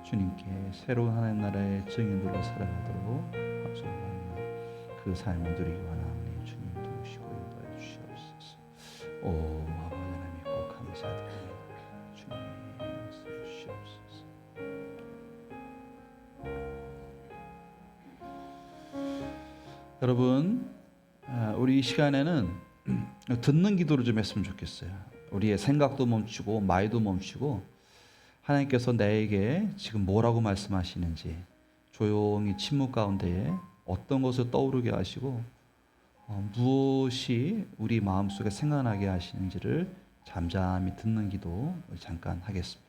주님께 새로운 하나님 나라의 증인들로 살아가도록 합성하며 그 삶을 누리기 원하오니 주님 도우시고 인도해 주시옵소서. 오 아버지 하나님 꼭 감사드립니다. 주님 말씀해 주시옵소서. 여러분 우리 이 시간에는 듣는 기도를 좀 했으면 좋겠어요. 우리의 생각도 멈추고 말도 멈추고 하나님께서 나에게 지금 뭐라고 말씀하시는지 조용히 침묵 가운데 어떤 것을 떠오르게 하시고 무엇이 우리 마음속에 생각나게 하시는지를 잠잠히 듣는 기도 잠깐 하겠습니다.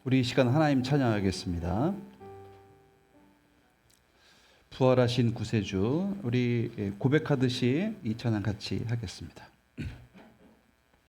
우리 이 시간 하나님 찬양하겠습니다. 부활하신 구세주, 우리 고백하듯이 이 찬양 같이 하겠습니다.